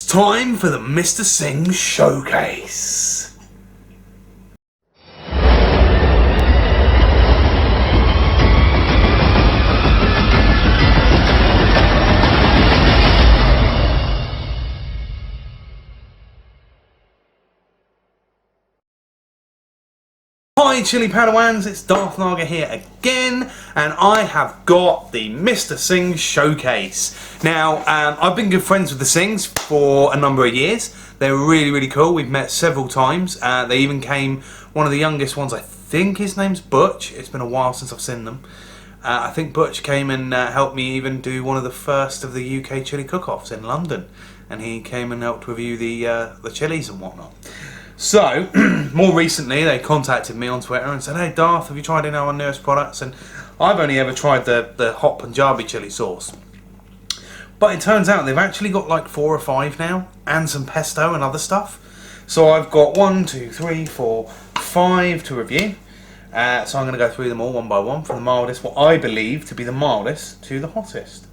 It's time for the Mr. Singh showcase. Hi Chili Padawans, it's Darth Naga here again, and I have got the Mr. Singh showcase. Now, I've been good friends with the Singhs for a number of years. They're really cool. We've met several times. They even came, one of the youngest ones, I think his name's Butch. It's been a while since I've seen them. I think Butch came and helped me even do one of the first of the UK chili cook-offs in London, and he came and helped review the chilies and whatnot. So, more recently, they contacted me on Twitter and said, "Hey Darth, have you tried any of our newest products?" And I've only ever tried the hot Punjabi chili sauce. But it turns out they've actually got like 4 or 5 now, and some pesto and other stuff. So I've got 1, 2, 3, 4, 5 to review. So I'm going to go through them all one by one, from the mildest, what I believe to be the mildest, to the hottest.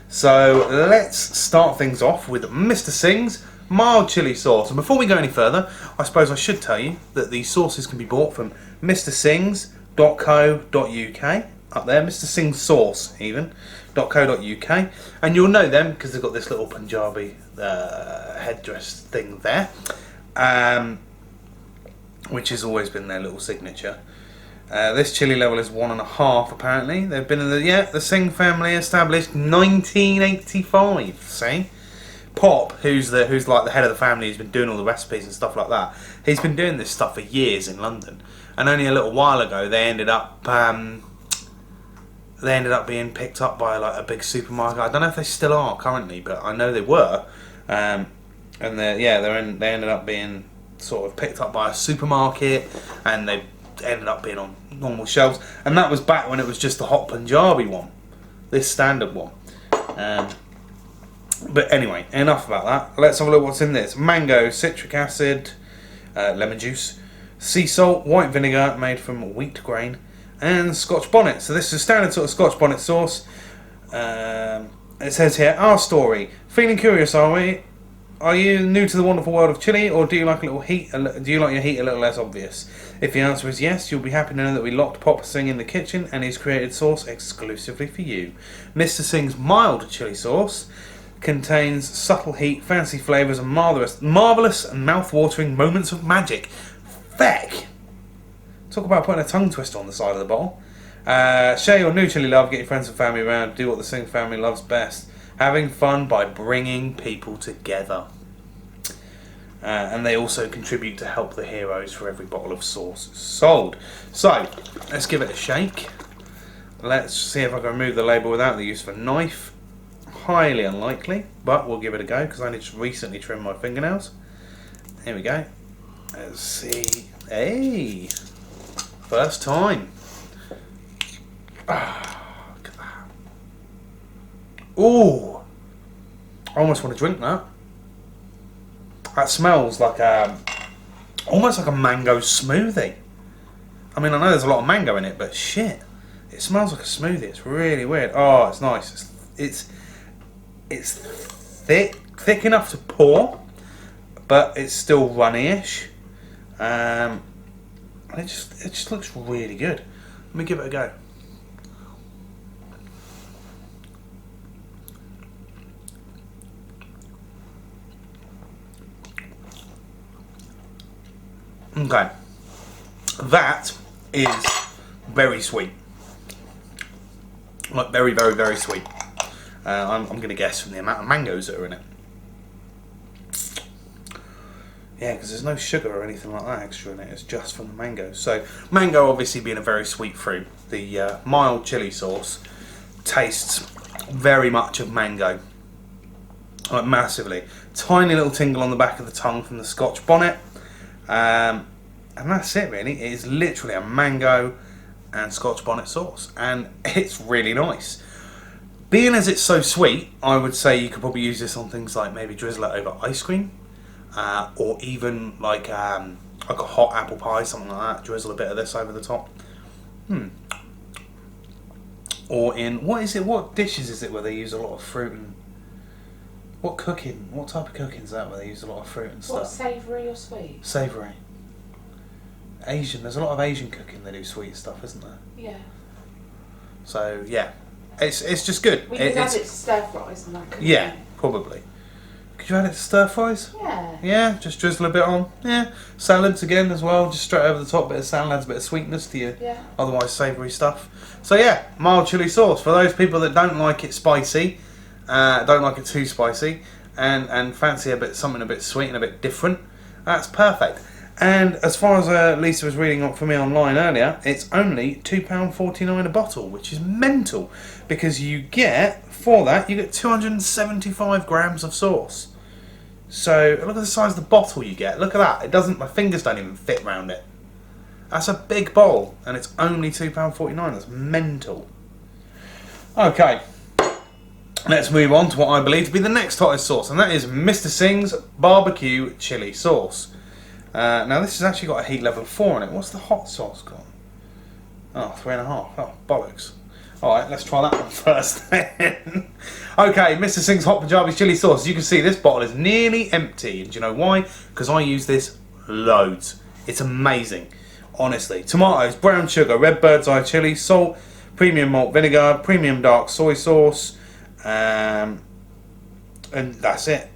So let's start things off with Mr. Singh's mild chili sauce. And before we go any further, I suppose I should tell you that these sauces can be bought from mrsinghs.co.uk. Up there, Mr. Singh's sauce even, .co.uk. And you'll know them because they've got this little Punjabi headdress thing there, which has always been their little signature. This chili level is 1.5 apparently. They've been in the Singh family established 1985. See? Pop, who's like the head of the family, who's been doing all the recipes and stuff like that. He's been doing this stuff for years in London, and only a little while ago they ended up being picked up by like a big supermarket. I don't know if they still are currently, but I know they were, and they ended up being sort of picked up by a supermarket, and they ended up being on normal shelves. And that was back when it was just the hot Punjabi one, this standard one. But anyway, enough about that. Let's have a look what's in this. Mango, citric acid, lemon juice, sea salt, white vinegar made from wheat grain, and Scotch bonnet. So this is a standard sort of Scotch bonnet sauce. It says here, our story. Feeling curious, are we? Are you new to the wonderful world of chili, or do you like a little heat? Do you like your heat a little less obvious? If the answer is yes, you'll be happy to know that we locked Pop Singh in the kitchen, and he's created sauce exclusively for you. Mr. Singh's mild chili sauce contains subtle heat, fancy flavours, and marvellous and mouth-watering moments of magic. Feck! Talk about putting a tongue twister on the side of the bottle. Share your new chili love, get your friends and family around, do what the Singh family loves best. Having fun by bringing people together. And they also contribute to help the heroes for every bottle of sauce sold. So, let's give it a shake. Let's see if I can remove the label without the use of a knife. Highly unlikely, but we'll give it a go because I just recently trimmed my fingernails. Here we go. Let's see. Hey! First time. Ah, look at that. Ooh! I almost want to drink that. That smells like almost like a mango smoothie. I mean, I know there's a lot of mango in it, but shit, it smells like a smoothie. It's really weird. Oh, it's nice. It's thick enough to pour, but it's still runny-ish. And it just looks really good. Let me give it a go. Okay, that is very sweet. Like very sweet. I'm going to guess from the amount of mangoes that are in it. Yeah, because there's no sugar or anything like that extra in it. It's just from the mango. So, mango obviously being a very sweet fruit. The mild chili sauce tastes very much of mango. Like massively. Tiny little tingle on the back of the tongue from the Scotch bonnet. And that's it really. It is literally a mango and Scotch bonnet sauce. And it's really nice. Being as it's so sweet, I would say you could probably use this on things like maybe drizzle it over ice cream, or even like a hot apple pie, something like that. Drizzle a bit of this over the top. Or in what dishes is it where they use a lot of fruit and What cooking? What type of cooking is that where they use a lot of fruit and stuff? What, savoury or sweet? Savoury. Asian. There's a lot of Asian cooking they do sweet stuff, isn't there? Yeah. So yeah, it's just good. We can add it to stir fries and that. Yeah, probably. Could you add it to stir fries? Yeah. Yeah, just drizzle a bit on. Yeah, salads again as well, just straight over the top. Bit of salad adds a bit of sweetness to your otherwise savoury stuff. So yeah, mild chili sauce for those people that don't like it spicy, don't like it too spicy, and fancy something a bit sweet and a bit different. That's perfect. And as far as Lisa was reading up for me online earlier, it's only £2.49 a bottle, which is mental, because you get 275 grams of sauce. So look at the size of the bottle you get. Look at that. It doesn't. My fingers don't even fit round it. That's a big bowl, and it's only £2.49. That's mental. Okay, let's move on to what I believe to be the next hottest sauce, and that is Mr. Singh's BBQ Chili sauce. Now this has actually got a heat level of 4 on it. What's the hot sauce got? Oh, 3.5. Oh, bollocks. Alright, let's try that one first then. Okay, Mr. Singh's Hot Punjabi Chili Sauce. As you can see, this bottle is nearly empty. And do you know why? Because I use this loads. It's amazing. Honestly. Tomatoes, brown sugar, red bird's eye chili, salt, premium malt vinegar, premium dark soy sauce, and that's it.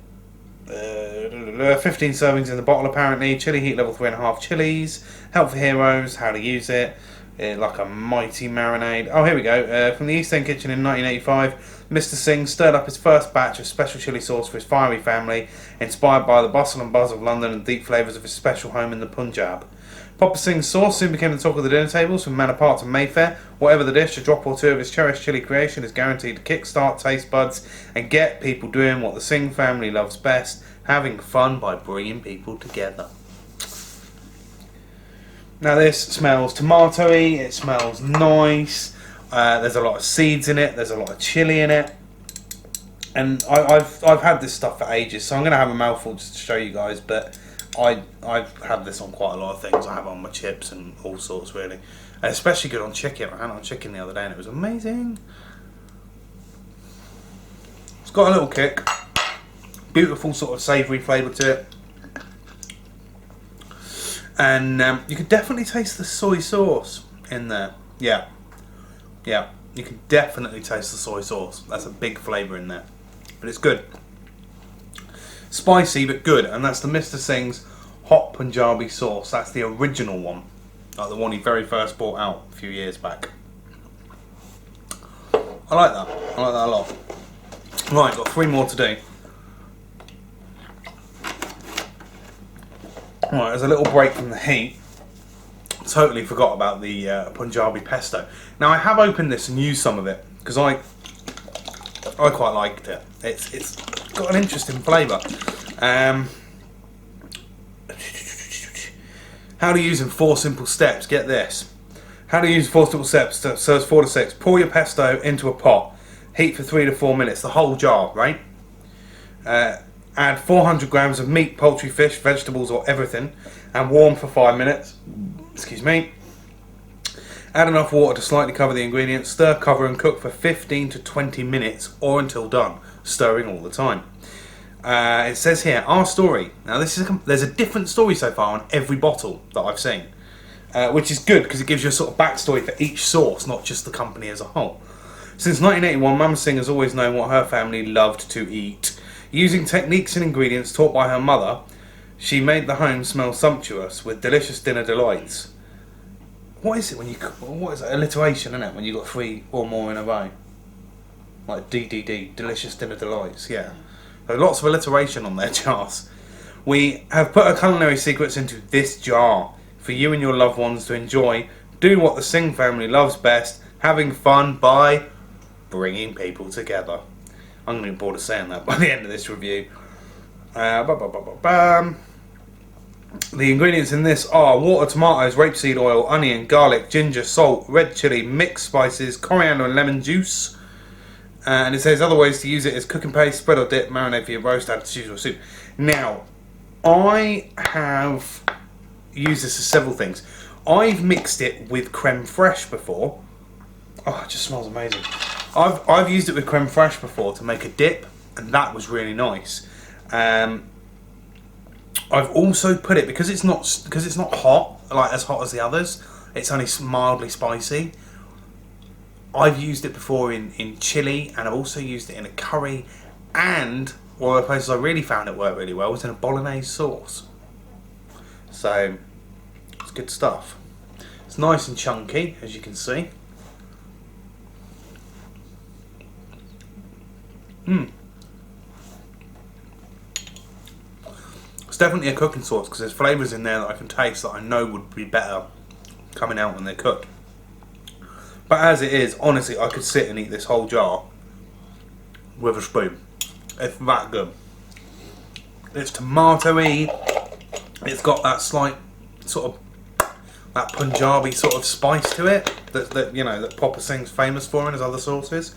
15 servings in the bottle apparently. Chili heat level 3.5 chilies. Help for heroes. How to use it. Like a mighty marinade. Oh, here we go. From the East End Kitchen in 1985, Mr. Singh stirred up his first batch of special chili sauce for his fiery family, inspired by the bustle and buzz of London and deep flavours of his special home in the Punjab. Papa Singh's sauce soon became the talk of the dinner tables from Manor Park to Mayfair. Whatever the dish, a drop or two of his cherished chili creation is guaranteed to kickstart taste buds and get people doing what the Singh family loves best, having fun by bringing people together. Now this smells tomatoey, it smells nice, there's a lot of seeds in it, there's a lot of chilli in it, and I've had this stuff for ages, so I'm going to have a mouthful just to show you guys, but I've had this on quite a lot of things. I have it on my chips and all sorts really, and especially good on chicken. I had it on chicken the other day and it was amazing. It's got a little kick, beautiful sort of savoury flavour to it. And you can definitely taste the soy sauce in there. Yeah, you can definitely taste the soy sauce. That's a big flavour in there, but it's good. Spicy but good, and that's the Mr. Singh's Hot Punjabi sauce. That's the original one, like the one he very first brought out a few years back. I like that. I like that a lot. Right, got 3 more to do. Right, there's a little break from the heat. Totally forgot about the Punjabi Pesto. Now I have opened this and used some of it because I quite liked it. It's got an interesting flavour. How to use in 4 simple steps. Get this. How to use 4 simple steps. So it's 4 to 6. Pour your pesto into a pot. Heat for 3 to 4 minutes. The whole jar, right? Add 400 grams of meat, poultry, fish, vegetables or everything and warm for 5 minutes. Excuse me. Add enough water to slightly cover the ingredients. Stir, cover and cook for 15 to 20 minutes or until done, stirring all the time. It says here, our story. Now there's a different story so far on every bottle that I've seen, which is good because it gives you a sort of backstory for each sauce, not just the company as a whole. Since 1981, Mama Singh has always known what her family loved to eat. Using techniques and ingredients taught by her mother, she made the home smell sumptuous with delicious dinner delights. What is it when you cook? What is it? Alliteration, isn't it? When you got 3 or more in a row, like DDD, delicious dinner delights. Yeah, so lots of alliteration on their jars. We have put our culinary secrets into this jar for you and your loved ones to enjoy. Do what the Singh family loves best, having fun by bringing people together. I'm going to be bored of saying that by the end of this review. The ingredients in this are water, tomatoes, rapeseed oil, onion, garlic, ginger, salt, red chilli, mixed spices, coriander and lemon juice. And it says other ways to use it is cook and paste, spread or dip, marinate for your roast, add to stew or soup. Now, I have used this for several things. I've mixed it with creme fraiche before. Oh, it just smells amazing. I've used it with creme fraiche before to make a dip and that was really nice. I've also put it because it's not hot, like as hot as the others. It's only mildly spicy. I've used it before in chili, and I've also used it in a curry, and one of the places I really found it worked really well was in a bolognese sauce. So it's good stuff. It's nice and chunky, as you can see. It's definitely a cooking sauce because there's flavours in there that I can taste that I know would be better coming out when they're cooked. But as it is, honestly, I could sit and eat this whole jar with a spoon. It's that good. It's tomatoey. It's got that slight sort of that Punjabi sort of spice to it that you know that Papa Singh's famous for in his other sauces,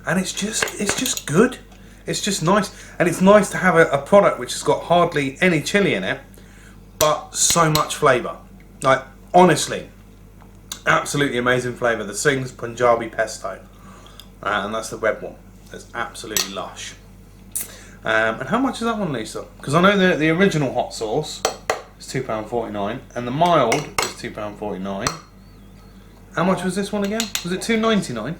and it's just good. It's just nice, and it's nice to have a product which has got hardly any chili in it, but so much flavour. Like honestly, absolutely amazing flavour. The Singh's Punjabi Pesto, and that's the red one. It's absolutely lush. And how much is that one, Lisa? Because I know the original hot sauce is £2.49, and the mild is £2.49. How much was this one again? Was it £2.99?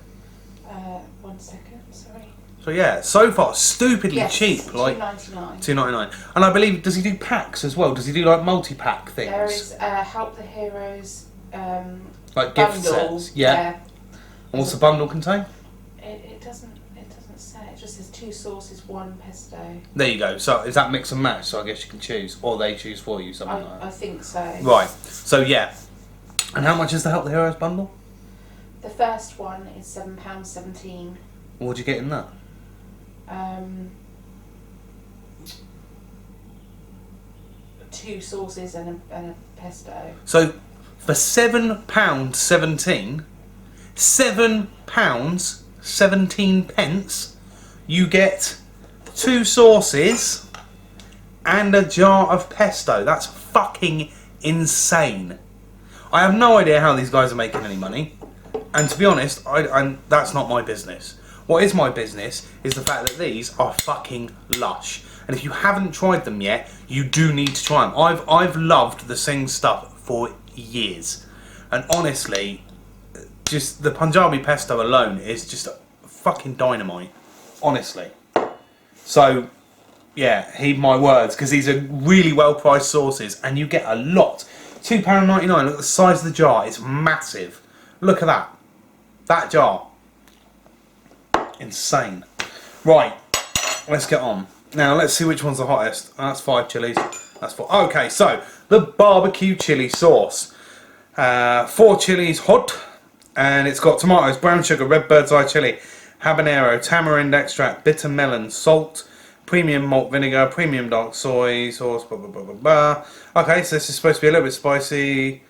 1 second, sorry. So yeah, so far stupidly cheap, like £2.99. £2.99. And I believe, does he do packs as well? Does he do like multi-pack things? There is Help the Heroes like gift bundle. sets, yeah. And what's the bundle contain? It doesn't say. It just says 2 sauces, 1 pesto. There you go. So is that mix and match? So I guess you can choose, or they choose for you, something like that. I think so. Right. So yeah. And how much is the Help the Heroes bundle? The first one is £7.17. What do you get in that? 2 sauces and a pesto. So for £7.17, £7.17, you get 2 sauces and a jar of pesto. That's fucking insane. I have no idea how these guys are making any money, and to be honest, that's not my business. What is my business is the fact that these are fucking lush, and if you haven't tried them yet, you do need to try them. I've loved the Singh stuff for years, and honestly, just the Punjabi pesto alone is just fucking dynamite, honestly. So yeah, heed my words, because these are really well priced sauces, and you get a lot. £2.99, look at the size of the jar, it's massive. Look at that. That jar. Insane. Right, let's get on. Now let's see which one's the hottest. That's 5 chilies. That's 4. Okay, so the barbecue chili sauce. 4 chilies hot, and it's got tomatoes, brown sugar, red bird's eye chili, habanero, tamarind extract, bitter melon, salt, premium malt vinegar, premium dark soy sauce, blah blah blah blah blah. Okay, so this is supposed to be a little bit spicy.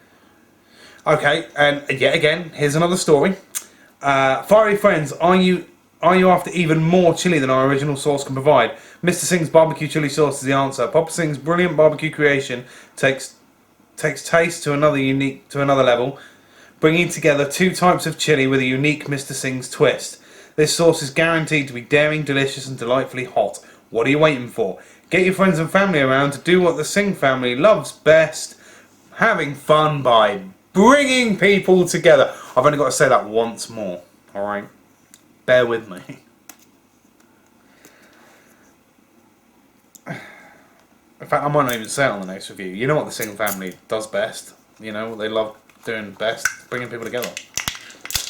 Okay, and yet again, here's another story. Fiery friends, are you after even more chili than our original sauce can provide? Mr. Singh's barbecue chili sauce is the answer. Papa Singh's brilliant barbecue creation takes taste to another level, bringing together 2 types of chili with a unique Mr. Singh's twist. This sauce is guaranteed to be daring, delicious, and delightfully hot. What are you waiting for? Get your friends and family around to do what the Singh family loves best, having fun by bringing people together. I've only got to say that once more, alright? Bear with me. In fact, I might not even say it on the next review. You know what the Singh family does best. You know what they love doing best? Bringing people together.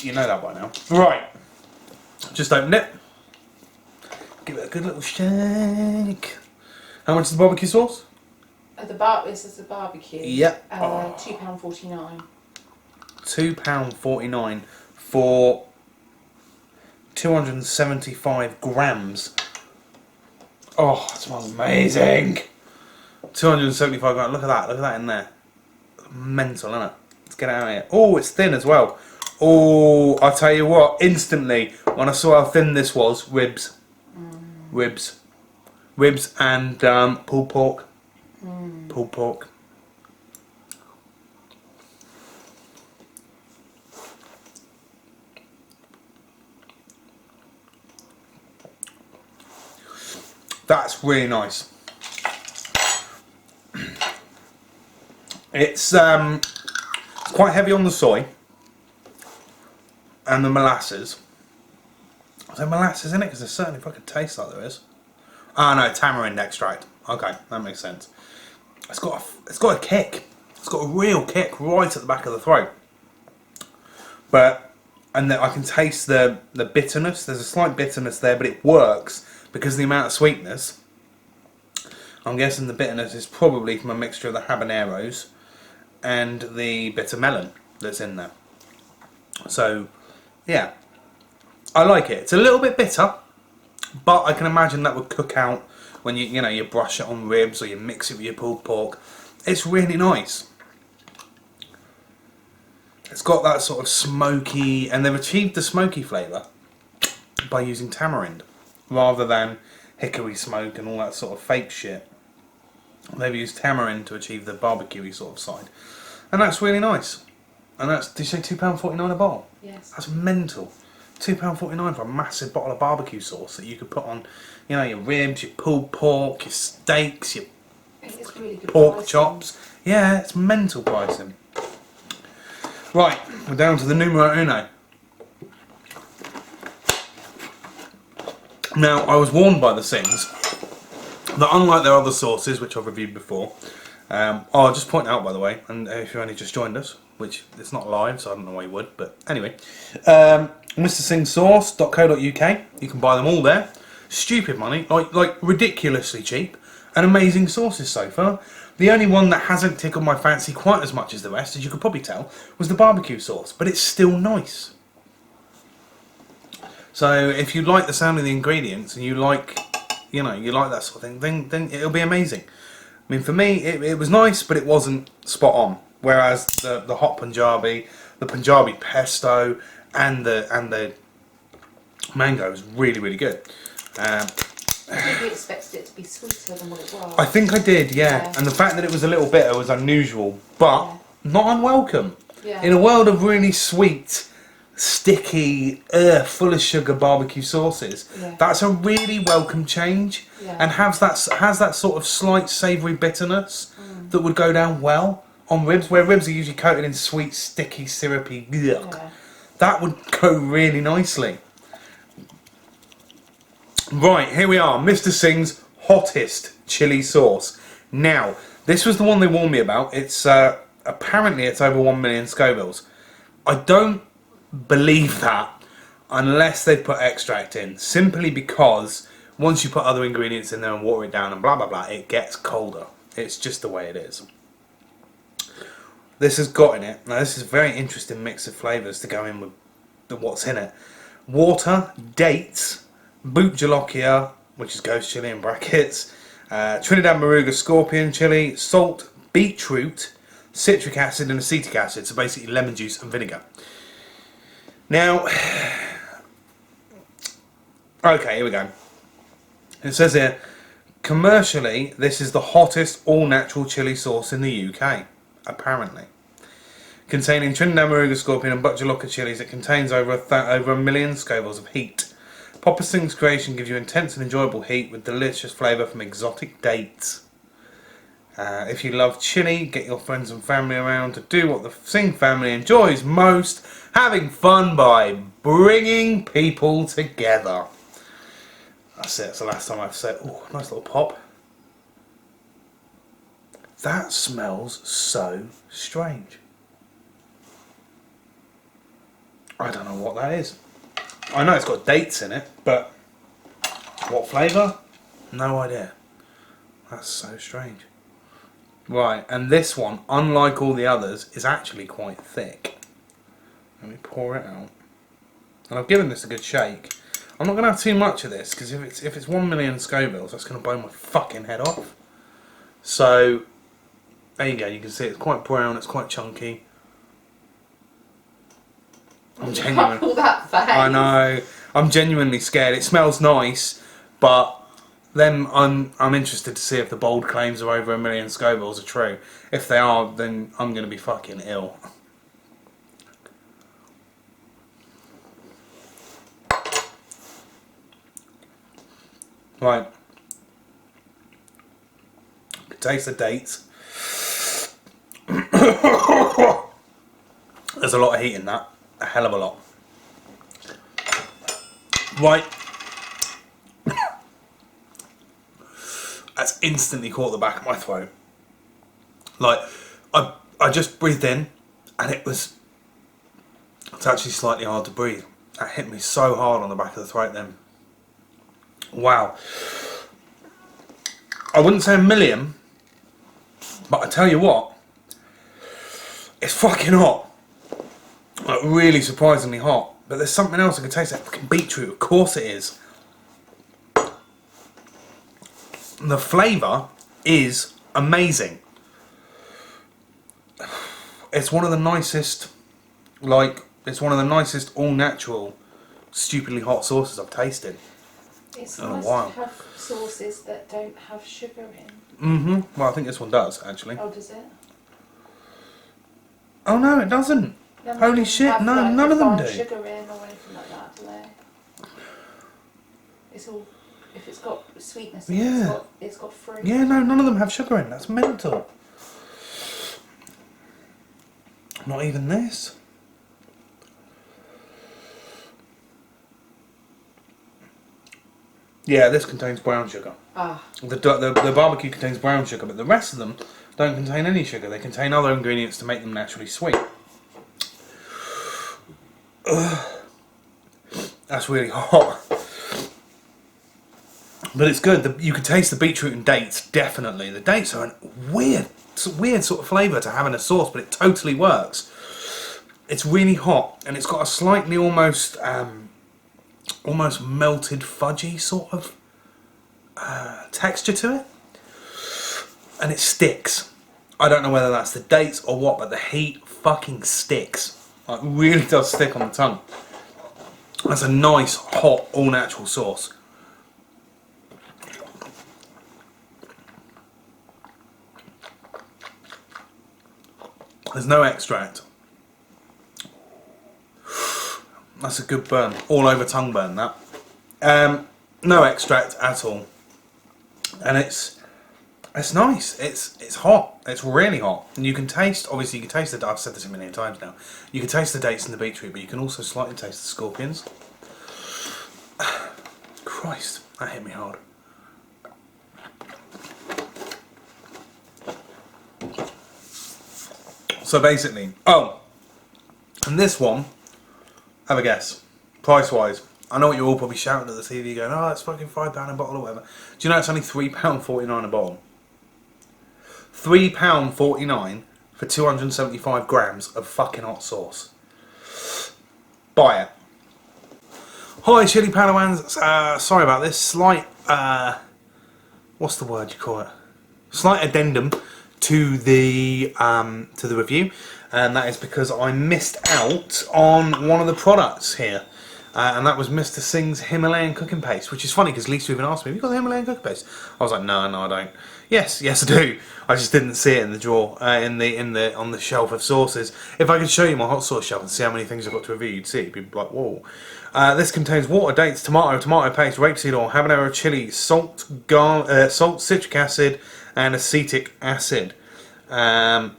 You know that by now. Right. Just open it. Give it a good little shake. How much is the barbecue sauce? This is the barbecue. Yep. £2.49. £2.49 for 275 grams. Oh, that smells amazing. 275 grams. Look at that. Look at that in there. Mental, isn't it? Let's get it out of here. Oh, it's thin as well. Oh, I'll tell you what. Instantly, when I saw how thin this was, ribs. Ribs and pulled pork. Pulled pork. That's really nice. It's quite heavy on the soy and the molasses. Is there molasses in it? Because there's certainly fucking taste like there is. Oh no, tamarind extract. Okay, that makes sense. It's got a kick. It's got a real kick right at the back of the throat. And then I can taste the bitterness. There's a slight bitterness there, but it works because of the amount of sweetness. I'm guessing the bitterness is probably from a mixture of the habaneros and the bitter melon that's in there. So, yeah, I like it. It's a little bit bitter, but I can imagine that would cook out when you brush it on ribs or you mix it with your pulled pork. It's really nice. It's got that sort of smoky, and they've achieved the smoky flavour by using tamarind rather than hickory smoke and all that sort of fake shit. They've used tamarind to achieve the barbecuey sort of side, and that's really nice. And that's, did you say £2.49 a bottle? Yes. That's mental. £2.49 for a massive bottle of barbecue sauce that you could put on, your ribs, your pulled pork, your steaks, your It's really good pork pricing. chops. Yeah, it's mental pricing. Right, we're down to the numero uno. Now, I was warned by the Singhs that unlike their other sauces, which I've reviewed before, I'll just point out, by the way, and if you only just joined us, which it's not live, so I don't know why you would, but anyway, MrSingsSauce.co.uk, you can buy them all there. Stupid money, like ridiculously cheap, and amazing sauces so far. The only one that hasn't tickled my fancy quite as much as the rest, as you could probably tell, was the barbecue sauce, but it's still nice. So if you like the sound of the ingredients and you like that sort of thing, then it'll be amazing. I mean, for me, it was nice, but it wasn't spot on. Whereas the hot Punjabi, the Punjabi Pesto, and the mango was really, really good. Maybe expected it to be sweeter than what it was. I think I did, yeah. And the fact that it was a little bitter was unusual, but not unwelcome. Yeah. In a world of really sweet, sticky, full of sugar barbecue sauces, that's a really welcome change, and has that sort of slight savoury bitterness that would go down well on ribs, where ribs are usually coated in sweet, sticky, syrupy. That would go really nicely. Right, here we are, Mr. Singh's hottest chili sauce. Now, this was the one they warned me about. It's apparently it's over 1 million Scovilles. I don't believe that unless they put extract in, simply because once you put other ingredients in there and water it down and blah blah blah, it gets colder. It's just the way it is. This has got in it, now this is a very interesting mix of flavours to go in with what's in it. Water, dates, Boot Jalokia, which is ghost chili in brackets, Trinidad Moruga scorpion chili, salt, beetroot, citric acid and acetic acid, so basically lemon juice and vinegar. Now, okay, here we go. It says here, commercially, this is the hottest all-natural chili sauce in the UK, apparently. Containing Trinidad Moruga scorpion and Boot Jalokia chilies, it contains over a million Scovilles of heat. Papa Singh's creation gives you intense and enjoyable heat with delicious flavour from exotic dates. If you love chili, get your friends and family around to do what the Singh family enjoys most, having fun by bringing people together. That's it, it's the last time I've said, oh, nice little pop. That smells so strange. I don't know what that is. I know it's got dates in it, but what flavour? No idea. That's so strange. Right, and this one, unlike all the others, is actually quite thick. Let me pour it out. And I've given this a good shake. I'm not going to have too much of this, because if it's 1 million Scovilles, that's going to blow my fucking head off. So, there you go, you can see it's quite brown, it's quite chunky. I'm genuinely, All that face. I know. I'm genuinely scared. It smells nice, but then I'm interested to see if the bold claims of over 1 million Scovilles are true. If they are, then I'm going to be fucking ill. Right. taste the dates. There's a lot of heat in that. A hell of a lot. Right. That's instantly caught the back of my throat. Like, I just breathed in, and it's actually slightly hard to breathe. That hit me so hard on the back of the throat then. Wow. I wouldn't say a million, but I tell you what, it's fucking hot. Like, really surprisingly hot. But there's something else I can taste. That fucking beetroot, of course it is. The flavour is amazing. It's one of the nicest, it's one of the nicest all-natural, stupidly hot sauces I've tasted. It's nice to have sauces that don't have sugar in. Mm-hmm. Well, I think this one does, actually. Oh, does it? Oh, no, it doesn't. Holy shit, no, like, none of them do. Sugar in or anything like that, do they? It's all, if it's got sweetness in Yeah. it's got fruit. Yeah, no, none of them have sugar in. That's mental. Not even this. Yeah, this contains brown sugar. Ah. The barbecue contains brown sugar, but the rest of them don't contain any sugar. They contain other ingredients to make them naturally sweet. Ugh. That's really hot. But it's good. You can taste the beetroot and dates, definitely. The dates are a weird sort of flavour to have in a sauce, but it totally works. It's really hot, and it's got a slightly almost melted fudgy sort of texture to it. And it sticks. I don't know whether that's the dates or what, but the heat fucking sticks. It really does stick on the tongue. That's a nice, hot, all-natural sauce. There's no extract. That's a good burn. All over tongue burn, that. No extract at all. And it's nice. It's hot. It's really hot. And you can taste, obviously you can taste the, I've said this a million times now, you can taste the dates and the beetroot, but you can also slightly taste the scorpions. Christ, that hit me hard. So basically, and this one, have a guess, price-wise. I know what you're all probably shouting at the TV going, oh, it's fucking £5 a bottle or whatever. Do you know it's only £3.49 a bottle? £3.49 for 275 grams of fucking hot sauce. Buy it. Hi, Chili Padawans. Sorry about this. Slight, what's the word you call it? Slight addendum to the review, and that is because I missed out on one of the products here. And that was Mr. Singh's Himalayan cooking paste, which is funny because Lisa even asked me, have you got the Himalayan cooking paste? I was like, no, I don't. Yes, I do. I just didn't see it in the drawer, on the shelf of sauces. If I could show you my hot sauce shelf and see how many things I've got to review, you'd see it. You'd be like, whoa. This contains water, dates, tomato paste, rapeseed oil, habanero chili, salt, citric acid, and acetic acid. And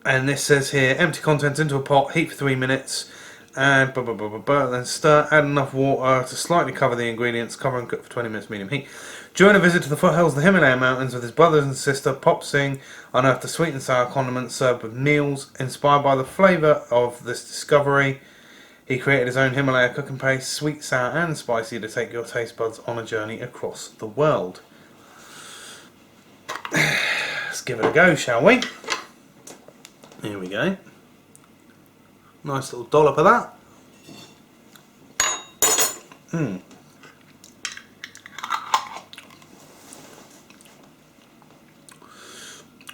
this says here, empty contents into a pot, heat for 3 minutes. And then stir, add enough water to slightly cover the ingredients, cover and cook for 20 minutes medium heat. During a visit to the foothills of the Himalayan mountains with his brothers and sister, Pop Singh unearthed a sweet and sour condiment served with meals. Inspired by the flavour of this discovery, he created his own Himalaya cooking paste, sweet, sour and spicy, to take your taste buds on a journey across the world. Let's give it a go, shall we? Here we go. Nice little dollop of that.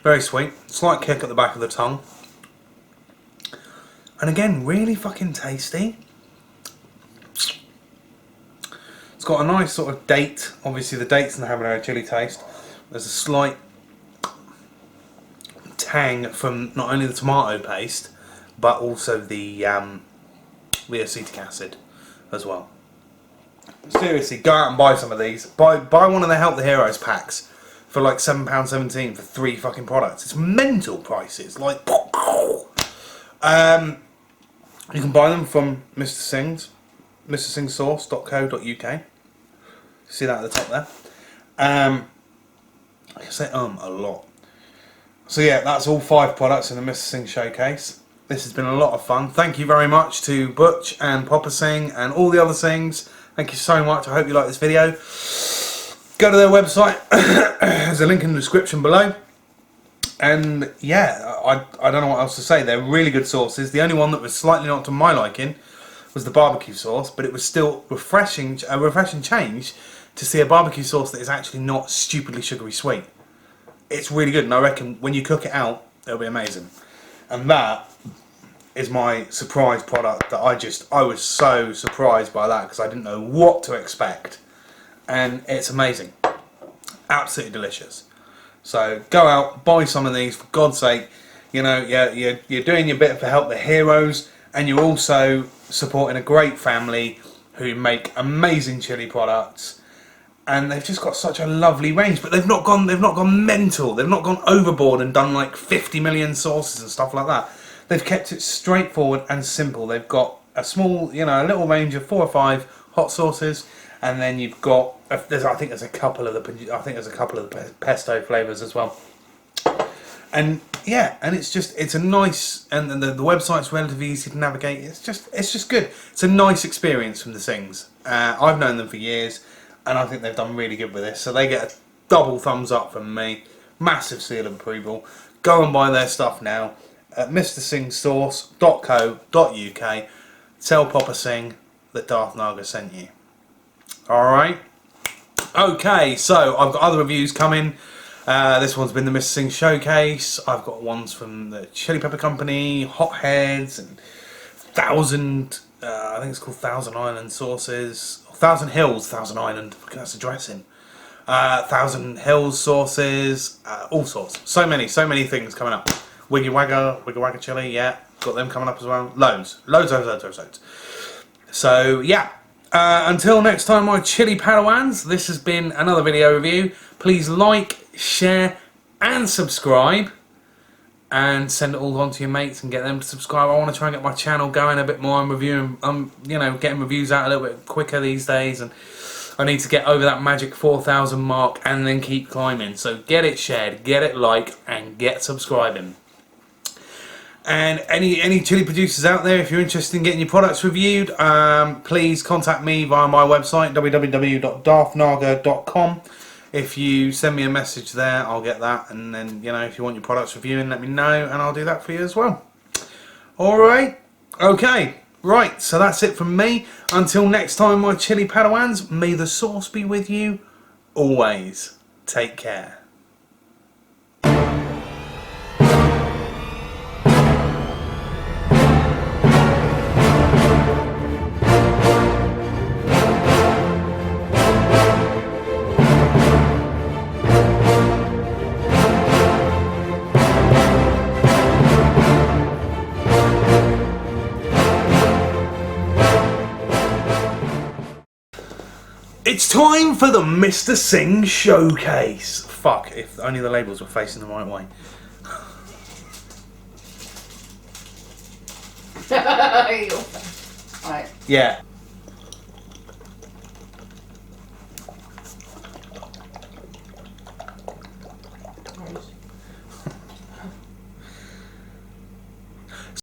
Very sweet. Slight kick at the back of the tongue. And again, really fucking tasty. It's got a nice sort of date. Obviously the dates and the habanero chili taste. There's a slight tang from not only the tomato paste, but also the acetic acid as well. Seriously, go out and buy some of these. Buy one of the Help the Heroes packs. for like £7.17 for 3 fucking products. It's mental prices. Like, you can buy them from Mr. Singh's, mrsingsauce.co.uk. See that at the top there. I say a lot. So yeah, that's all 5 products in the Mr. Singh showcase. This has been a lot of fun. Thank you very much to Butch and Papa Singh and all the other Singhs. Thank you so much. I hope you like this video. Go to their website. There's a link in the description below. And yeah, I don't know what else to say. They're really good sauces. The only one that was slightly not to my liking was the barbecue sauce, but it was still a refreshing change to see a barbecue sauce that is actually not stupidly sugary sweet. It's really good, and I reckon when you cook it out, it'll be amazing. And that is my surprise product that I was so surprised by that because I didn't know what to expect. And it's amazing. Absolutely delicious. So go out, buy some of these, for God's sake. You know, you're doing your bit to help the heroes, and you're also supporting a great family who make amazing chili products. And they've just got such a lovely range, but they've not gone mental. They've not gone overboard and done like 50 million sauces and stuff like that. They've kept it straightforward and simple. They've got a small, a little range of 4 or 5 hot sauces, and then you've got I think there's a couple of the pesto flavors as well. And yeah, and it's a nice, and the website's relatively easy to navigate. It's just good. It's a nice experience from the Singhs. I've known them for years, and I think they've done really good with this. So they get a double thumbs up from me. Massive seal of approval. Go and buy their stuff now at mrsingsauce.co.uk. Tell Papa Singh that Darth Naga sent you. Alright? Okay, so I've got other reviews coming. This one's been the Mr. Singh showcase. I've got ones from the Chili Pepper Company, Hotheads, and I think it's called Thousand Island sauces. Thousand Hills, Thousand Island. That's a dressing. Thousand Hills sauces, all sorts. So many things coming up. Wiggy Wagga Chili, yeah. Got them coming up as well. Loads. So, yeah. Until next time, my chili Padawans, this has been another video review. Please like, share, and subscribe. And send it all on to your mates and get them to subscribe. I want to try and get my channel going a bit more. I'm reviewing, getting reviews out a little bit quicker these days. And I need to get over that magic 4,000 mark and then keep climbing. So get it shared, get it liked, and get subscribing. And any chili producers out there, if you're interested in getting your products reviewed, please contact me via my website, www.DarthNaga.com. If you send me a message there, I'll get that. And then, if you want your products reviewing, let me know, and I'll do that for you as well. Alright? Okay. Right, so that's it from me. Until next time, my chili Padawans, may the sauce be with you always. Take care. It's time for the Mr. Singh showcase. Fuck, if only the labels were facing the right way. Right. Yeah.